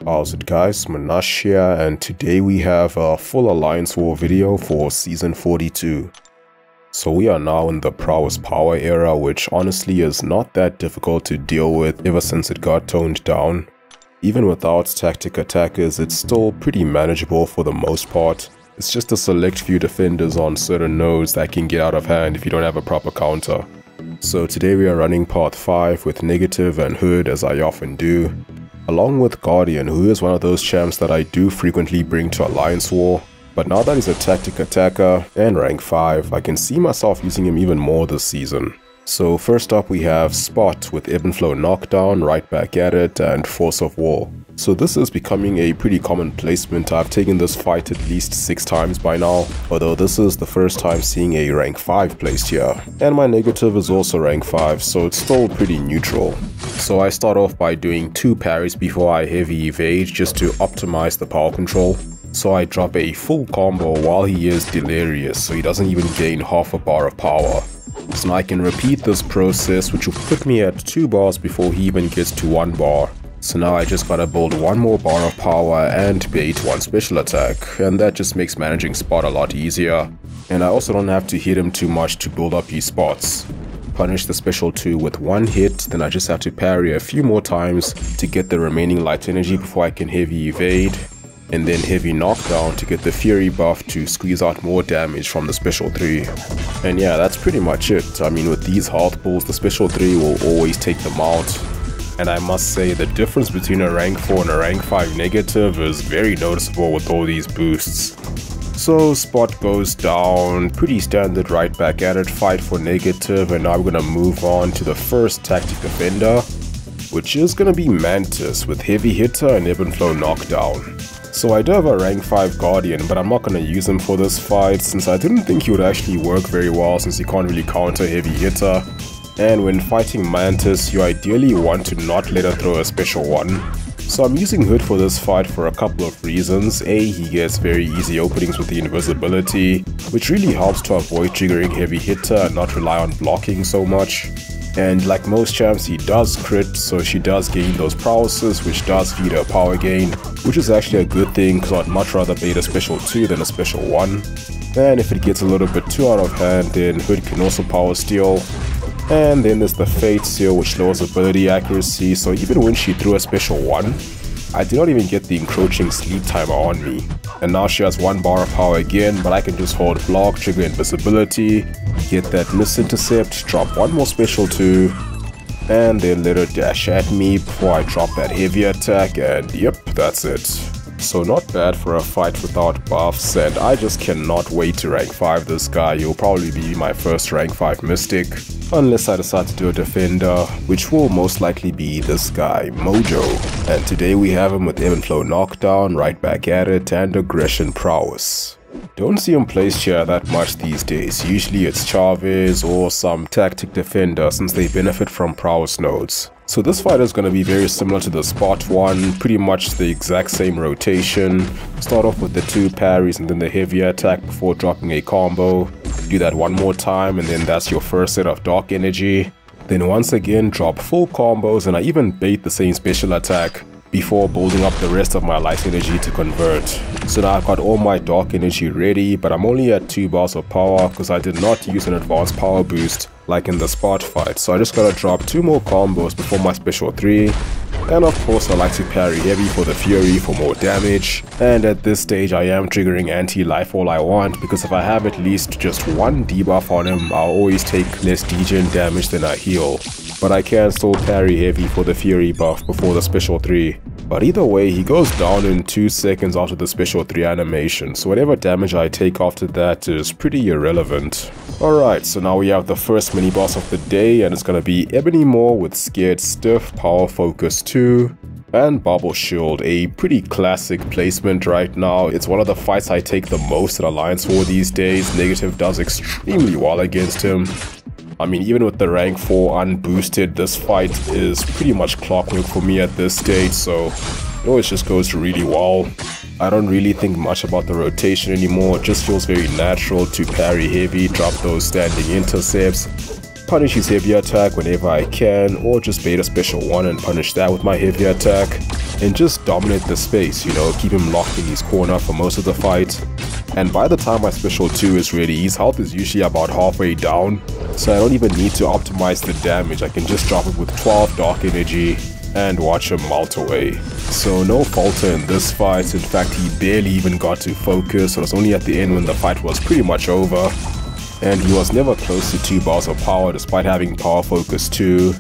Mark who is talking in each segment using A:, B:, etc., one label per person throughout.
A: How's it guys, Munash here, and today we have a full Alliance War video for Season 42. So we are now in the Prowess power era, which honestly is not that difficult to deal with ever since it got toned down. Even without tactic attackers, it's still pretty manageable for the most part. It's just a select few defenders on certain nodes that can get out of hand if you don't have a proper counter. So today we are running Path 5 with Negative and Hood, as I often do, along with Guardian, who is one of those champs that I do frequently bring to Alliance War. But now that he's a tactic attacker and rank 5, I can see myself using him even more this season. So first up we have Spot with Ebb and Flow Knockdown, Right Back at It, and Force of Will. So this is becoming a pretty common placement. I've taken this fight at least 6 times by now, although this is the first time seeing a rank 5 placed here. And my Negative is also rank 5, so it's still pretty neutral. So I start off by doing 2 parries before I heavy evade just to optimize the power control. So I drop a full combo while he is delirious, so he doesn't even gain half a bar of power. So now I can repeat this process, which will put me at 2 bars before he even gets to 1 bar. So now I just gotta build 1 more bar of power and bait 1 special attack, and that just makes managing Spot a lot easier. And I also don't have to hit him too much to build up his spots. Punish the special 2 with 1 hit, then I just have to parry a few more times to get the remaining light energy before I can heavy evade, and then heavy knockdown to get the fury buff to squeeze out more damage from the special 3. And yeah, that's pretty much it. I mean, with these health pools, the special 3 will always take them out. And I must say, the difference between a rank 4 and a rank 5 Negative is very noticeable with all these boosts. So Spot goes down, pretty standard Right Back at It fight for Negative, and now we're gonna move on to the first tactic defender, which is gonna be Mantis with Heavy Hitter and Ebb and Flow Knockdown. So I do have a rank 5 Guardian, but I'm not gonna use him for this fight since I didn't think he would actually work very well since he can't really counter Heavy Hitter. And when fighting Mantis, you ideally want to not let her throw a special 1. So I'm using Hood for this fight for a couple of reasons. A, he gets very easy openings with the invisibility, which really helps to avoid triggering Heavy Hitter and not rely on blocking so much. And like most champs, he does crit, so she does gain those prowesses, which does feed her power gain, which is actually a good thing because I'd much rather bait a special 2 than a special 1. And if it gets a little bit too out of hand, then Hood can also power steal. And then there's the Fate Seal, which lowers ability accuracy, so even when she threw a special 1, I did not even get the encroaching sleep timer on me. And now she has 1 bar of power again, but I can just hold block, trigger invisibility, get that miss intercept, drop 1 more special 2, and then let her dash at me before I drop that heavy attack, and yep, that's it. So not bad for a fight without buffs, and I just cannot wait to rank 5 this guy. He'll probably be my first rank 5 Mystic, unless I decide to do a defender, which will most likely be this guy, Mojo. And today we have him with Ebb and Flow Knockdown, Right Back at It, and Aggression Prowess. Don't see him placed here that much these days. Usually it's Chavez or some tactic defender since they benefit from prowess nodes. So this fight is going to be very similar to the Spot one, pretty much the exact same rotation. Start off with the 2 parries and then the heavy attack before dropping a combo. Do that 1 more time and then that's your first set of dark energy. Then once again drop full combos, and I even bait the same special attack before building up the rest of my light energy to convert. So now I've got all my dark energy ready, but I'm only at 2 bars of power because I did not use an advanced power boost like in the Spot fight. So I just gotta drop 2 more combos before my special 3. And of course I like to parry heavy for the fury for more damage. And at this stage I am triggering anti-life all I want, because if I have at least just 1 debuff on him, I'll always take less degen damage than I heal. But I can still parry heavy for the fury buff before the special 3. But either way, he goes down in 2 seconds after the special 3 animation, so whatever damage I take after that is pretty irrelevant. Alright, so now we have the first mini boss of the day, and it's gonna be Ebony with Scared Stiff, Power Focus 2, and Bubble Shield, a pretty classic placement right now. It's one of the fights I take the most at Alliance War these days. Negative does extremely well against him. I mean, even with the rank 4 unboosted, this fight is pretty much clockwork for me at this stage, so it always just goes really well. I don't really think much about the rotation anymore. It just feels very natural to parry heavy, drop those standing intercepts, punish his heavy attack whenever I can, or just bait a special 1 and punish that with my heavy attack. and just dominate the space, you know, keep him locked in his corner for most of the fight. And by the time my special 2 is ready, his health is usually about halfway down, so I don't even need to optimize the damage. I can just drop it with 12 dark energy and watch him melt away. So no falter in this fight. In fact, he barely even got to focus. It was only at the end when the fight was pretty much over. And he was never close to 2 bars of power despite having power focus 2.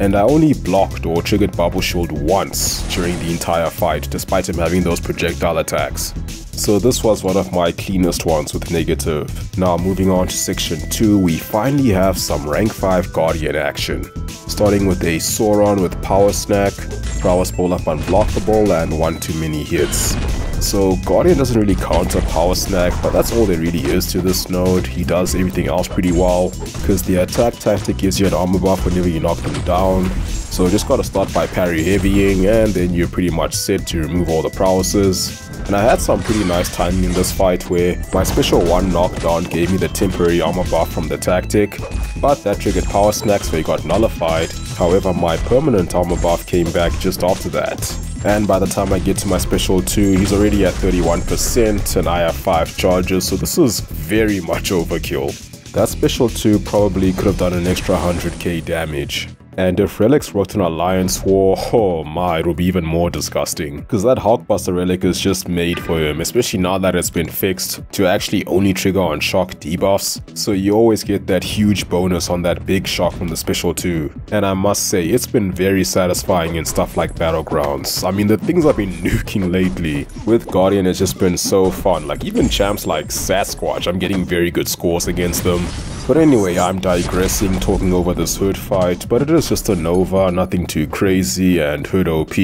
A: And I only blocked or triggered Bubble Shield once during the entire fight, despite him having those projectile attacks. So this was one of my cleanest ones with negative. Now moving on to section 2, we finally have some rank 5 Guardian action. Starting with a Sauron with Power Snack, Prowess Buildup Unblockable, and 1 too many hits. So Guardian doesn't really counter Power Snack, but that's all there really is to this node. He does everything else pretty well, because the attack tactic gives you an armor buff whenever you knock them down. So just gotta start by parry heavying, and then you're pretty much set to remove all the prowesses. And I had some pretty nice timing in this fight where my special 1 knockdown gave me the temporary armor buff from the tactic, but that triggered Power Snacks so he got nullified. However, my permanent armor buff came back just after that. And by the time I get to my special 2, he's already at 31% and I have 5 charges, so this is very much overkill. That special 2 probably could have done an extra 100k damage. And if relics worked on Alliance War, oh my, it would be even more disgusting. Because that Hulkbuster relic is just made for him, especially now that it's been fixed to actually only trigger on shock debuffs. So you always get that huge bonus on that big shock from the special 2. And I must say, it's been very satisfying in stuff like Battlegrounds. I mean, the things I've been nuking lately with Guardian has just been so fun. Like even champs like Sasquatch, I'm getting very good scores against them. But anyway, I'm digressing talking over this Hood fight, but it is just a Nova, nothing too crazy, and Hood OP.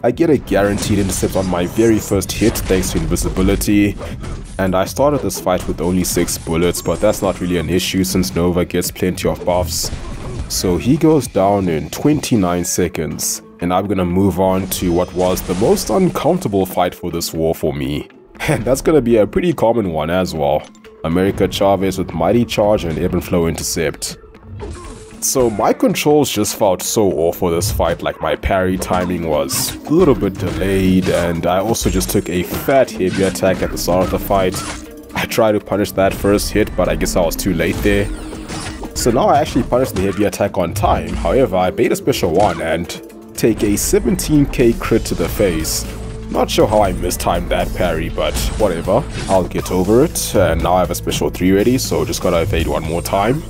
A: I get a guaranteed intercept on my very first hit thanks to invisibility, and I started this fight with only 6 bullets, but that's not really an issue since Nova gets plenty of buffs. So he goes down in 29 seconds, and I'm gonna move on to what was the most uncountable fight for this war for me. And that's gonna be a pretty common one as well. America Chavez with Mighty Charge and Ebb and Flow Intercept. So my controls just felt so off for this fight, like my parry timing was a little bit delayed, and I also just took a fat heavy attack at the start of the fight. I tried to punish that first hit, but I guess I was too late there. So now I actually punished the heavy attack on time. However, I bait a special 1 and take a 17k crit to the face. Not sure how I mistimed that parry, but whatever, I'll get over it. And now I have a special 3 ready, so just gotta evade one more time.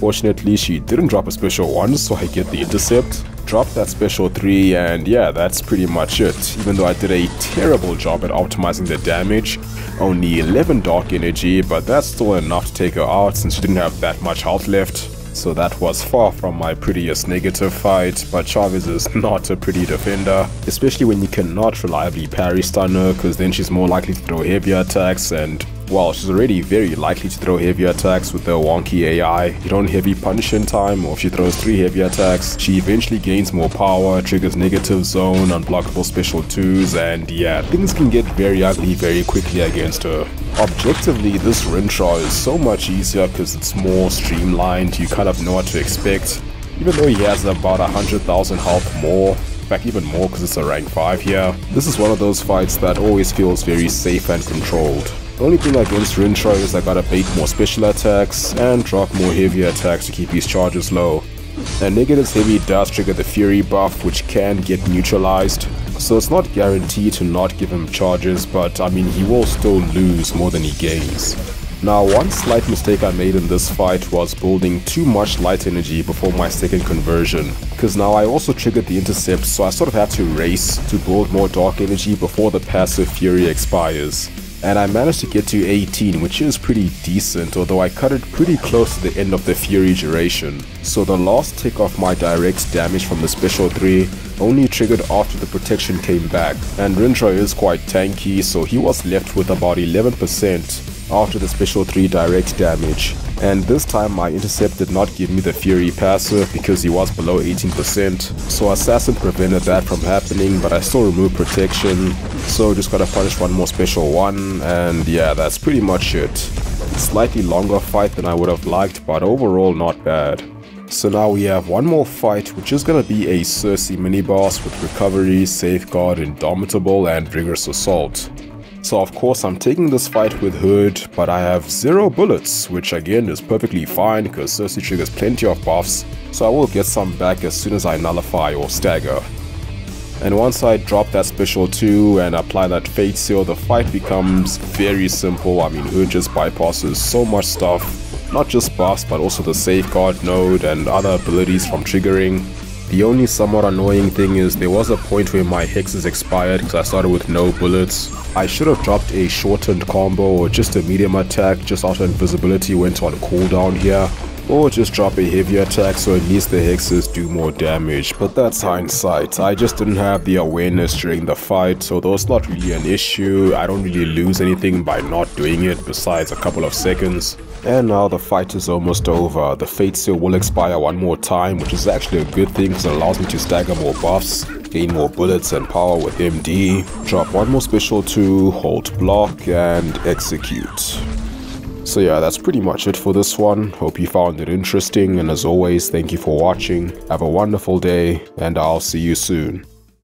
A: Fortunately, she didn't drop a special 1, so I get the intercept. Drop that special 3, and yeah, that's pretty much it. Even though I did a terrible job at optimizing the damage. Only 11 dark energy, but that's still enough to take her out since she didn't have that much health left. So that was far from my prettiest negative fight, but Chavez is not a pretty defender, especially when you cannot reliably parry stun her, because then she's more likely to throw heavier attacks, and well, she's already very likely to throw heavy attacks with the wonky AI. You don't heavy punish in time, or if she throws 3 heavy attacks, she eventually gains more power, triggers negative zone, unblockable special 2s, and yeah, things can get very ugly very quickly against her. Objectively, this Rintrah is so much easier because it's more streamlined, you kind of know what to expect. Even though he has about 100,000 health more, in fact even more because it's a rank 5 here, this is one of those fights that always feels very safe and controlled. The only thing against Rintrah is I gotta bait more special attacks and drop more heavy attacks to keep his charges low. And Negative's heavy does trigger the Fury buff, which can get neutralized, so it's not guaranteed to not give him charges, but I mean he will still lose more than he gains. Now one slight mistake I made in this fight was building too much light energy before my second conversion, because now I also triggered the intercept, so I sort of had to race to build more dark energy before the passive Fury expires. And I managed to get to 18, which is pretty decent, although I cut it pretty close to the end of the Fury duration. So the last tick of my direct damage from the special 3 only triggered after the protection came back, and Rintrah is quite tanky, so he was left with about 11% after the special 3 direct damage. And this time my intercept did not give me the Fury passive because he was below 18%, so Assassin prevented that from happening, but I still removed protection, so just gotta punish one more special 1, and yeah, that's pretty much it. Slightly longer fight than I would have liked, but overall not bad. So now we have one more fight, which is going to be a Sersi mini-boss with Recovery, Safeguard, Indomitable, and Vigorous Assault. So of course I'm taking this fight with Hood, but I have 0 bullets, which again is perfectly fine because Sersi triggers plenty of buffs, so I will get some back as soon as I nullify or stagger. And once I drop that special 2 and apply that Fate Seal, the fight becomes very simple. I mean, Hood just bypasses so much stuff, not just buffs but also the Safeguard node and other abilities from triggering. The only somewhat annoying thing is there was a point where my hexes expired because I started with no bullets. I should have dropped a shortened combo or just a medium attack just after invisibility went on cooldown here. Or just drop a heavy attack so at least the hexes do more damage, but that's hindsight. I just didn't have the awareness during the fight, so that was not really an issue. I don't really lose anything by not doing it besides a couple of seconds. And now the fight is almost over. The Fate Seal will expire one more time, which is actually a good thing because it allows me to stagger more buffs, gain more bullets and power with MD, drop one more special 2, hold block, and execute. So yeah, that's pretty much it for this one. Hope you found it interesting, and as always, thank you for watching. Have a wonderful day, and I'll see you soon.